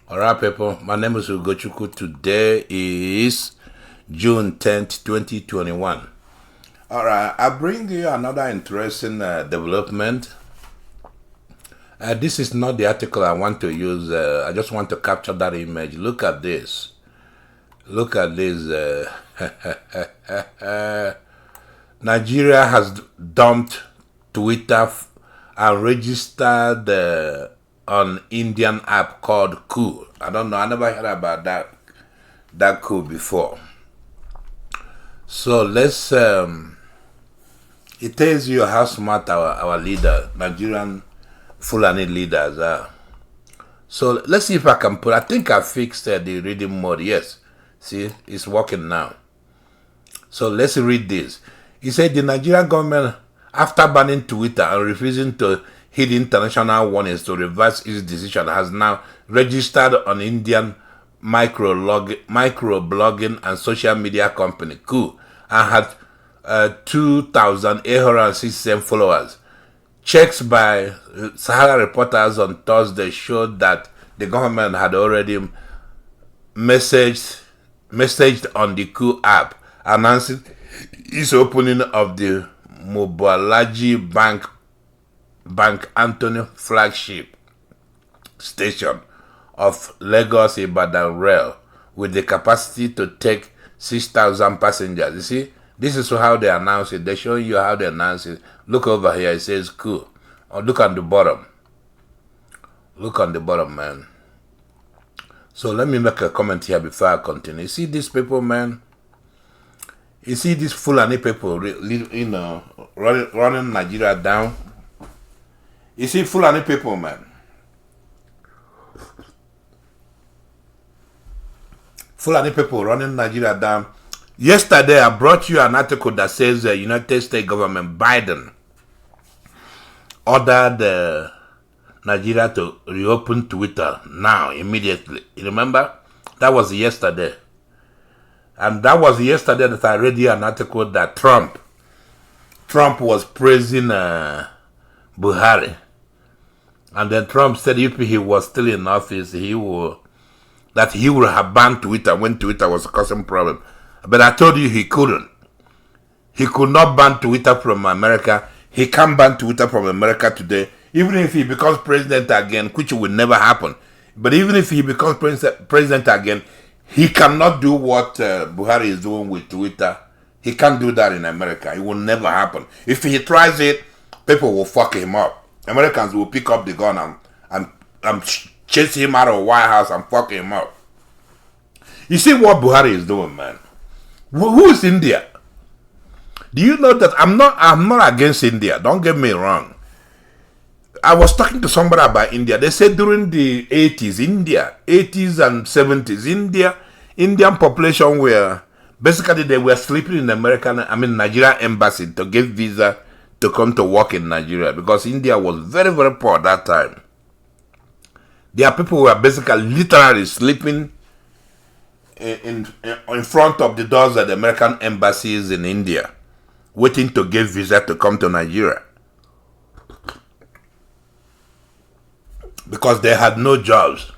Alright, people, my name is Ugochukwu. Today is June 10th, 2021. Alright, I bring you another interesting development. This is not the article I want to use. I just want to capture that image. Look at this. Look at this. Nigeria has dumped Twitter and registered on Indian app called Cool. I don't know. I never heard about that Cool before. So let's. It tells you how smart our leader, Nigerian Fulani leaders are. So let's see if I can put. I think I fixed the reading mode. Yes, see, it's working now. So let's read this. He said the Nigerian government, after banning Twitter and refusing to heed international warnings to reverse its decision, has now registered on Indian microblogging and social media company Cool and had 2,867 followers. Checks by Sahara reporters on Thursday showed that the government had already messaged on the Cool app announcing its opening of the Mobolaji Bank Anthony flagship station of Lagos Ibadan Rail with the capacity to take 6,000 passengers. You see, this is how they announce it. They're showing you how they announce it. Look over here, it says Cool. Oh, look on the bottom. Look on the bottom, man. So let me make a comment here before I continue. You see these people, man? You see these Fulani people, running Nigeria down? You see Fulani people, man. Fulani people running Nigeria down. Yesterday, I brought you an article that says the United States government, Biden, ordered Nigeria to reopen Twitter now, immediately. You remember? That was yesterday. And that was yesterday that I read you an article that Trump was praising Buhari. And then Trump said if he was still in office, he would have banned Twitter when Twitter was causing problem. But I told you he couldn't. He could not ban Twitter from America. He can't ban Twitter from America today. Even if he becomes president again, which will never happen. But even if he becomes president again, he cannot do what Buhari is doing with Twitter. He can't do that in America. It will never happen. If he tries it, people will fuck him up. Americans will pick up the gun and chase him out of the White House and fuck him up. You see what Buhari is doing, man? Who is India? Do you know that I'm not against India? Don't get me wrong. I was talking to somebody about India. They said during the 80s and 70s, Indian population were basically they were sleeping in Nigeria embassy to get visa to come to work in Nigeria because India was very, very poor at that time. Their people were basically literally sleeping in front of the doors of the American embassies in India, waiting to get visa to come to Nigeria. Because they had no jobs.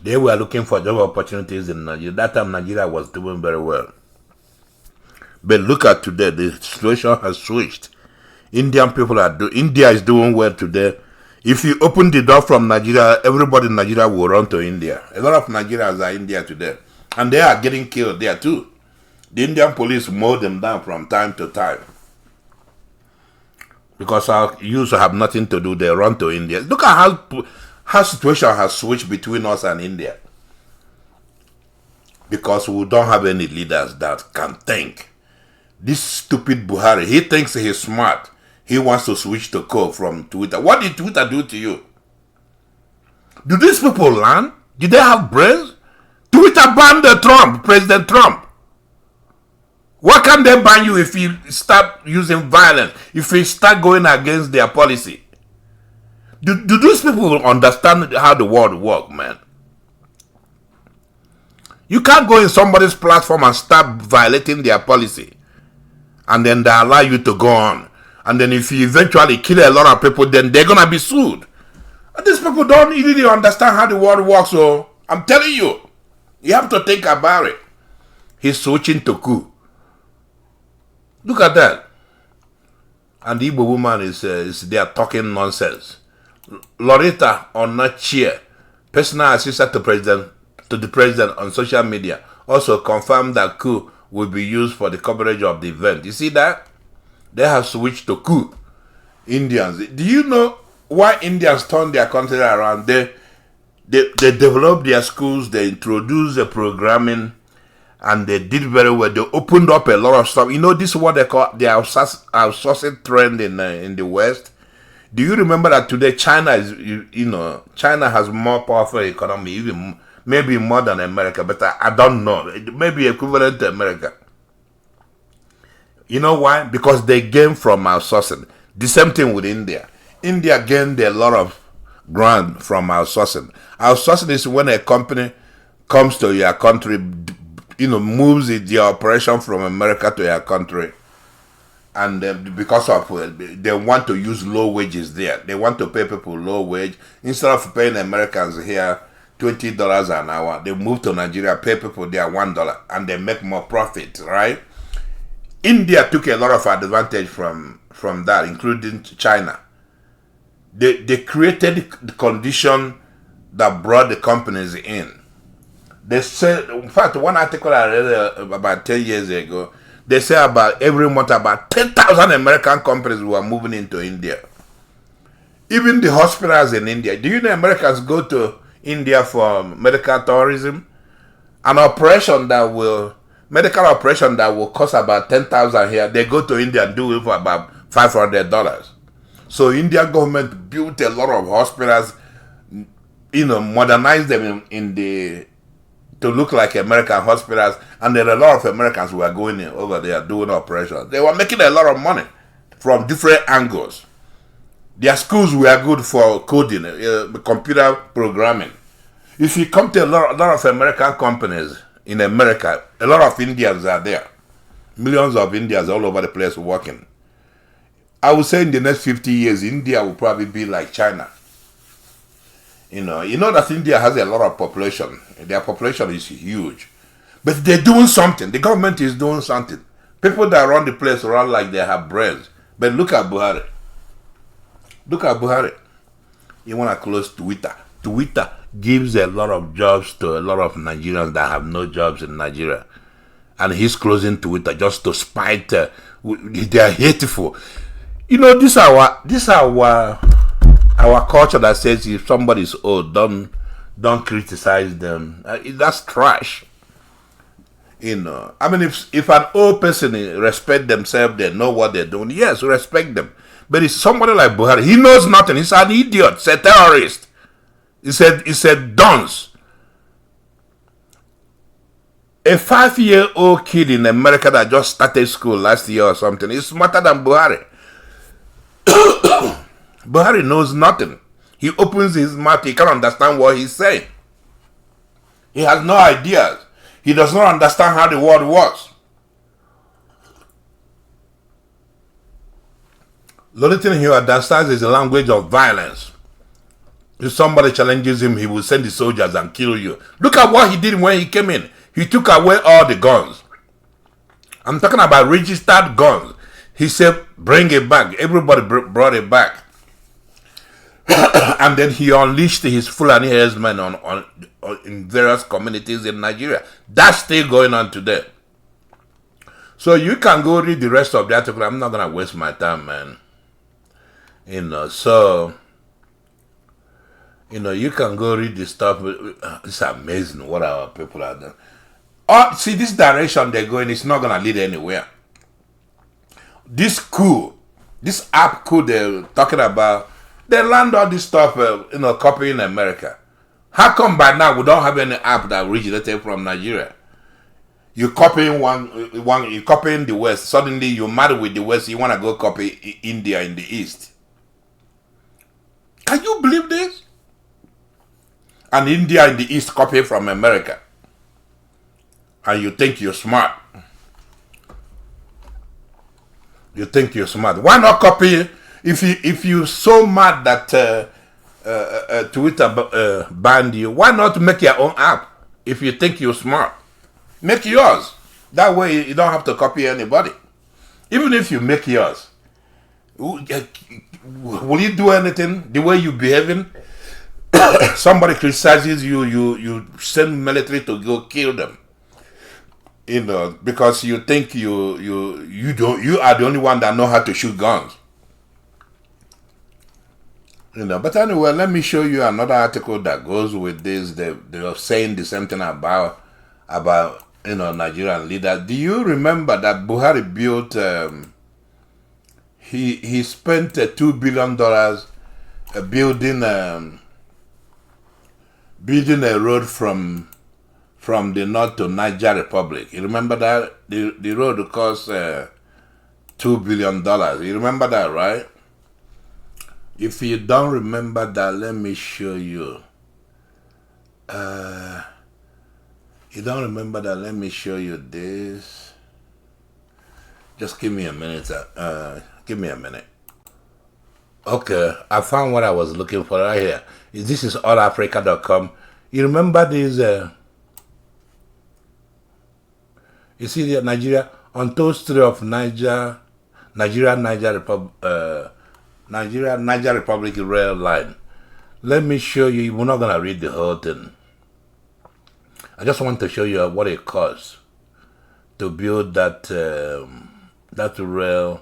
They were looking for job opportunities in Nigeria. That time Nigeria was doing very well. But look at today, the situation has switched. India is doing well today. If you open the door from Nigeria, everybody in Nigeria will run to India. A lot of Nigerians are in India today. And they are getting killed there too. The Indian police mow them down from time to time. Because our youth have nothing to do, they run to India. Look at how situation has switched between us and India. Because we don't have any leaders that can think. This stupid Buhari, he thinks he's smart. He wants to switch to code from Twitter. What did Twitter do to you? Do these people learn? Did they have brains? Twitter banned President Trump. Why can't they ban you if you start using violence? If you start going against their policy? Do those people understand how the world works, man? You can't go in somebody's platform and start violating their policy. And then they allow you to go on. And then if you eventually kill a lot of people, then they're going to be sued. These people don't really understand how the world works, so I'm telling you, you have to think about it. He's switching to coup. Look at that. And the Igbo woman is there talking nonsense. Loretta Onachie, personal assistant to the president on social media, also confirmed that coup will be used for the coverage of the event. You see that? They have switched to coup. Indians. Do you know why Indians turned their country around? They developed their schools, they introduced the programming, and they did very well. They opened up a lot of stuff. You know, this is what they call the outsourcing trend in the West. Do you remember that today China is, China has more powerful economy, even maybe more than America, but I don't know. It may be equivalent to America. You know why? Because they gain from outsourcing. The same thing with India. India gained a lot of ground from outsourcing. Outsourcing is when a company comes to your country, moves the operation from America to your country, and because of they want to use low wages there. They want to pay people low wage instead of paying Americans here $20 an hour. They move to Nigeria, pay people there $1, and they make more profit, right? India took a lot of advantage from that, including China. They created the condition that brought the companies in. They said, in fact, one article I read about 10 years ago, they say about every month about 10,000 American companies were moving into India. Even the hospitals in India. Do you know Americans go to India for medical tourism? Medical operation that will cost about 10,000 here, they go to India and do it for about $500. So India government built a lot of hospitals, modernized them to look like American hospitals, and there are a lot of Americans who are going in over there doing operations. They were making a lot of money from different angles. Their schools were good for coding, computer programming. If you come to a lot of American companies in America, a lot of Indians are there. Millions of Indians all over the place working. I would say in the next 50 years, India will probably be like China. You know that India has a lot of population. Their population is huge. But they're doing something. The government is doing something. People that run the place run like they have brains. But look at Buhari. You want to close Twitter. Twitter gives a lot of jobs to a lot of Nigerians that have no jobs in Nigeria. And he's closing Twitter just to spite. They are hateful. This is our culture that says if somebody's old, don't criticize them. That's trash. If an old person respect themselves, they know what they're doing. Yes, respect them. But it's somebody like Buhari. He knows nothing. He's an idiot. He's a terrorist. He said dunce. A 5-year-old kid in America that just started school last year or something is smarter than Buhari. Buhari knows nothing. He opens his mouth, he can't understand what he's saying. He has no ideas. He does not understand how the world works. The only thing he understands is the language of violence. If somebody challenges him, he will send the soldiers and kill you. Look at what he did when he came in. He took away all the guns. I'm talking about registered guns. He said, bring it back. Everybody brought it back. And then he unleashed his Fulani herdsmen on in various communities in Nigeria. That's still going on today. So you can go read the rest of the article. I'm not going to waste my time, man. You can go read the stuff. It's amazing what our people are doing. See, this direction they're going, it's not going to lead anywhere. This app coup they're talking about, they land all this stuff, copying America. How come by now we don't have any app that originated from Nigeria? You copying you copying the West. Suddenly you're mad with the West. You want to go copy India in the East. Can you believe this? And India in the East copy from America. And you think you're smart. Why not copy? If you're so mad that Twitter banned you. Why not make your own app? If you think you're smart, make yours. That way you don't have to copy anybody. Even if you make yours, will you do anything the way you behaving? Somebody criticizes you, you send military to go kill them. Because you think you are the only one that know how to shoot guns. But anyway, let me show you another article that goes with this. They are saying the same thing about Nigerian leaders. Do you remember that Buhari built? He spent $2 billion building a road from the north to Niger Republic. You remember that the road cost $2 billion. You remember that, right? If you don't remember that, let me show you. You don't remember that? Let me show you this. Just give me a minute. Give me a minute. Okay, I found what I was looking for right here. This is allafrica.com. You remember this? You see the Nigeria, Untold story of Nigeria-Niger Republic rail line. Let me show you. We're not gonna read the whole thing. I just want to show you what it costs to build that rail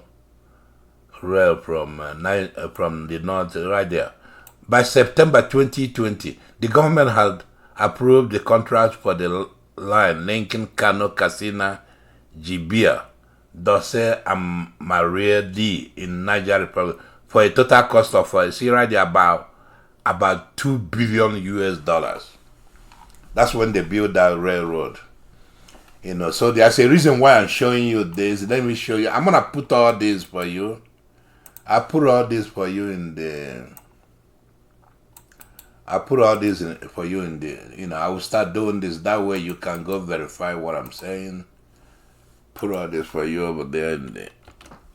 from the north right there. By September 2020, the government had approved the contract for the line linking Kano, Katsina, Jibia, Dose, and Maradi in Niger Republic for a total cost of see right there about $2 billion US. That's when they built that railroad. So there's a reason why I'm showing you this. Let me show you. I'm gonna put all this for you. I put all this for you in the. I put all this for you in the. I will start doing this. That way you can go verify what I'm saying. Put all this for you over there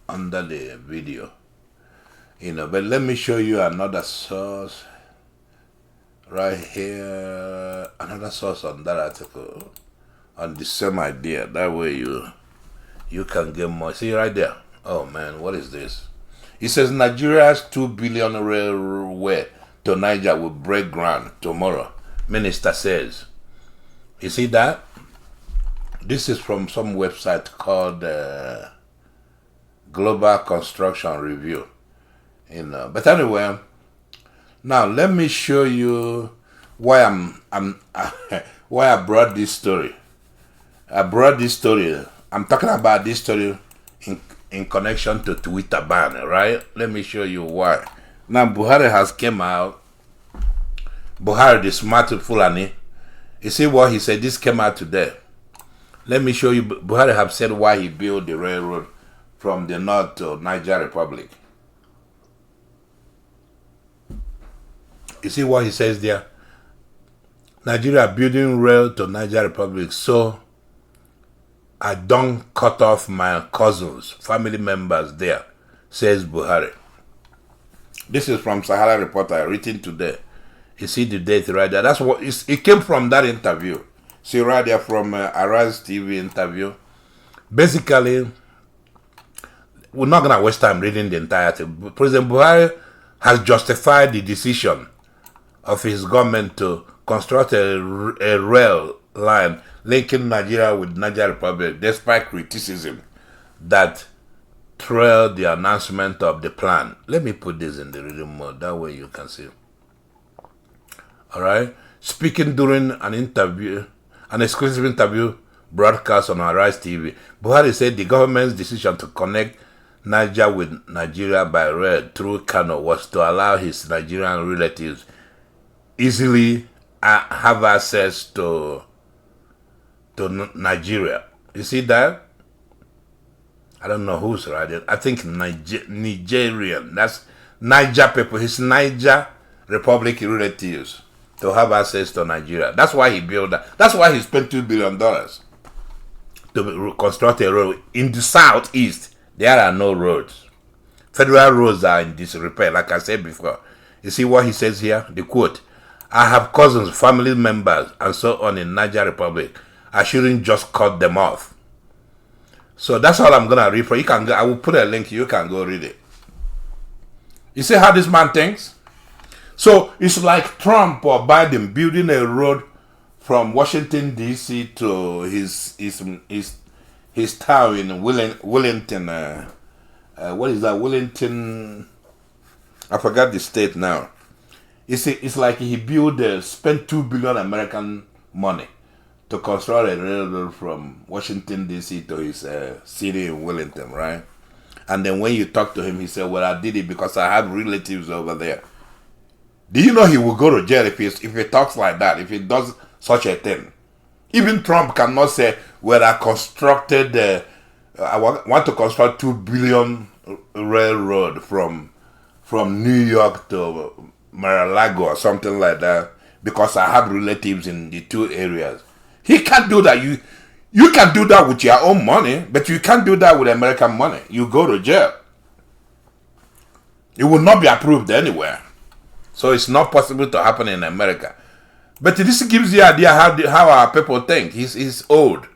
under the video. But let me show you another source. Right here, another source on that article, on the same idea. That way you can get more. See right there. Oh man, what is this? It says Nigeria's $2 billion railway to Niger will break ground tomorrow. Minister says. You see that? This is from some website called Global Construction Review. But anyway. Now let me show you why why I brought this story. I'm talking about this story in connection to Twitter ban, right? Let me show you why. Now Buhari has came out. Buhari, the smart Fulani. You see what he said? This came out today. Let me show you. Buhari have said why he built the railroad from the north to Niger Republic. You see what he says there? Nigeria building rail to Niger Republic, so I don't cut off my cousins, family members there, says Buhari. This is from Sahara Reporter, written today. You see the date right there. That's what it came from, that interview. See right there from Arise TV interview. Basically, we're not going to waste time reading the entire thing. President Buhari has justified the decision of his government to construct a rail line linking Nigeria with Niger Republic, despite criticism that trailed the announcement of the plan. Let me put this in the reading mode, that way you can see. All right. Speaking during an exclusive interview broadcast on Arise TV, Buhari said the government's decision to connect Niger with Nigeria by rail through Kano was to allow his Nigerian relatives easily have access to Nigeria. You see that? I don't know who's right. I think Nigerian. That's Niger people. His Niger Republic relatives to have access to Nigeria. That's why he built that. That's why he spent $2 billion to construct a road in the southeast. There are no roads. Federal roads are in disrepair, like I said before. You see what he says here? The quote, I have cousins, family members, and so on in Niger Republic. I shouldn't just cut them off. So that's all I'm going to read for you. Can go, I will put a link. You can go read it. You see how this man thinks? So it's like Trump or Biden building a road from Washington, D.C. to his town in Wellington. What is that? Wellington. I forgot the state now. It's like he spent $2 billion American money to construct a railroad from Washington, D.C. to his city in Wellington, right? And then when you talk to him, he said, well, I did it because I have relatives over there. Do you know he will go to jail if he talks like that, if he does such a thing? Even Trump cannot say, well, I want to construct $2 billion railroad from New York to Mar-a-Lago or something like that because I have relatives in the two areas. He can't do that. You can do that with your own money, but you can't do that with American money. You go to jail. It will not be approved anywhere. So it's not possible to happen in America. But this gives you an idea how our people think. He's old.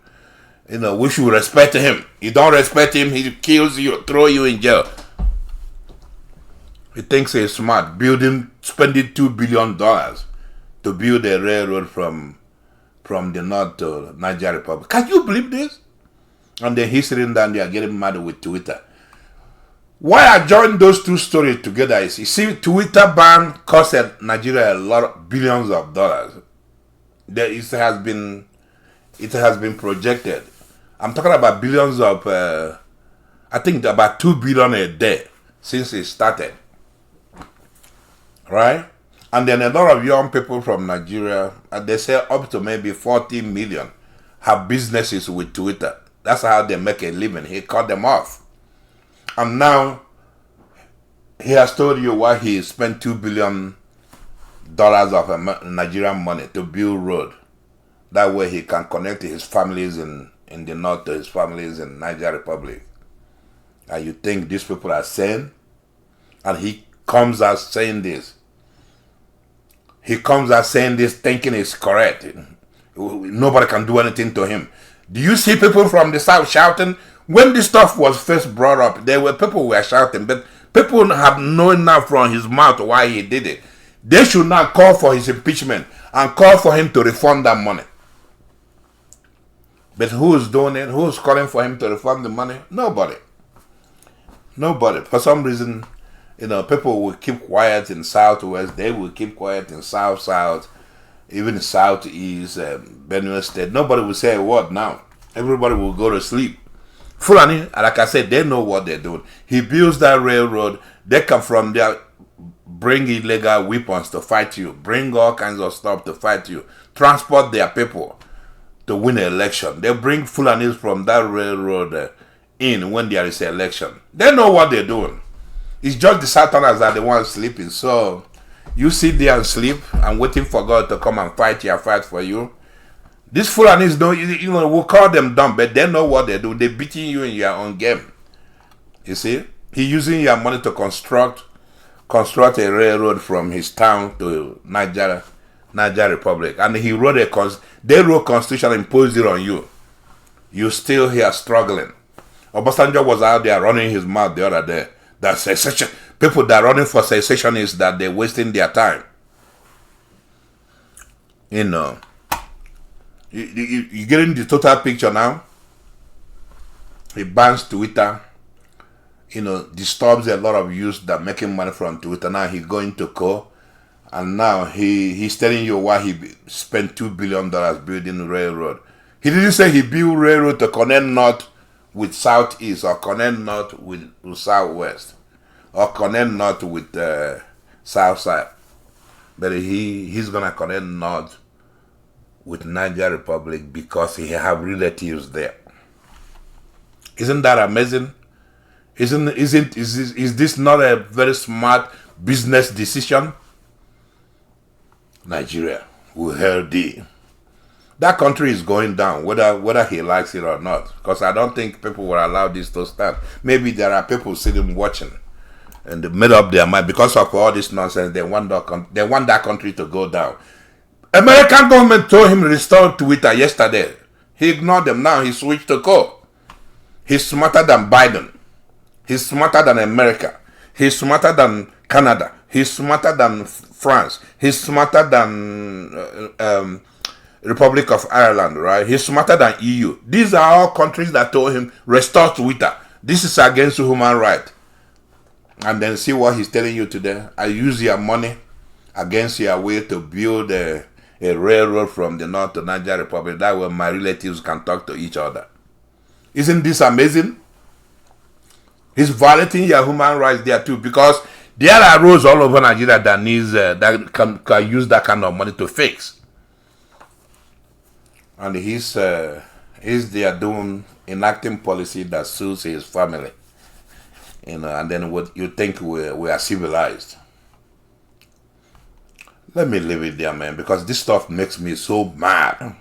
You know, we should respect him. You don't respect him, he kills you, throw you in jail. He thinks he's smart, spending $2 billion to build a railroad from the north to Niger Republic. Can you believe this? And then he's sitting down there getting mad with Twitter. Why I joined those two stories together is, you see, Twitter ban costed Nigeria a lot of billions of dollars. It has been projected. I'm talking about billions of, I think about 2 billion a day since it started. Right? And then a lot of young people from Nigeria, they say up to maybe 40 million, have businesses with Twitter. That's how they make a living. He cut them off. And now, he has told you why he spent $2 billion of Nigerian money to build road. That way he can connect his families in the north to his families in Niger Republic. And you think these people are sane? And he comes out saying this. He comes out saying this thinking it's correct. Nobody can do anything to him. Do you see people from the south shouting? When this stuff was first brought up, people who were shouting, but people have known now from his mouth why he did it. They should not call for his impeachment and call for him to refund that money. But who is doing it? Who is calling for him to refund the money? Nobody. Nobody. For some reason, people will keep quiet in Southwest. They will keep quiet in South, even Southeast, Benue State. Nobody will say a word now. Everybody will go to sleep. Fulani, like I said, they know what they're doing. He builds that railroad. They come from there, bring illegal weapons to fight you, bring all kinds of stuff to fight you, transport their people to win an election. They bring Fulanis from that railroad in when there is an election. They know what they're doing. It's just the Southerners are the ones sleeping. So you sit there and sleep and waiting for God to come and fight your fight for you. These Fulanis don't, we'll call them dumb, but they know what they do. They're beating you in your own game. You see? He's using your money to construct a railroad from his town to Niger Republic. And he wrote they wrote constitution and imposed it on you. You're still here struggling. Obasanjo was out there running his mouth the other day. That secession, people that are running for secessionists, that they're wasting their time. You getting the total picture now? He bans Twitter. Disturbs a lot of youths that are making money from Twitter. Now he's going to court. And now he's telling you why he spent $2 billion building a railroad. He didn't say he built railroad to connect north with southeast, or connect north with southwest, or connect north with south side. But he's going to connect north with Niger Republic because he have relatives there. Isn't that amazing? Is this not a very smart business decision? Nigeria will hell thee. That country is going down, whether he likes it or not. Because I don't think people will allow this to stand. Maybe there are people sitting watching. and they made up their mind because of all this nonsense. They want that country to go down. American government told him to restore Twitter yesterday. He ignored them. Now he switched to co. He's smarter than Biden. He's smarter than America. He's smarter than Canada. He's smarter than France. He's smarter than Republic of Ireland, right? He's smarter than EU. These are all countries that told him, restore Twitter. This is against human rights. And then see what he's telling you today. I use your money against your will to build a railroad from the north to Niger Republic. That way my relatives can talk to each other. Isn't this amazing? He's violating your human rights there too, because there are roads all over Nigeria that needs that can use that kind of money to fix. And he's there doing enacting policy that suits his family. And then what you think we are civilized. Let me leave it there, man, because this stuff makes me so mad.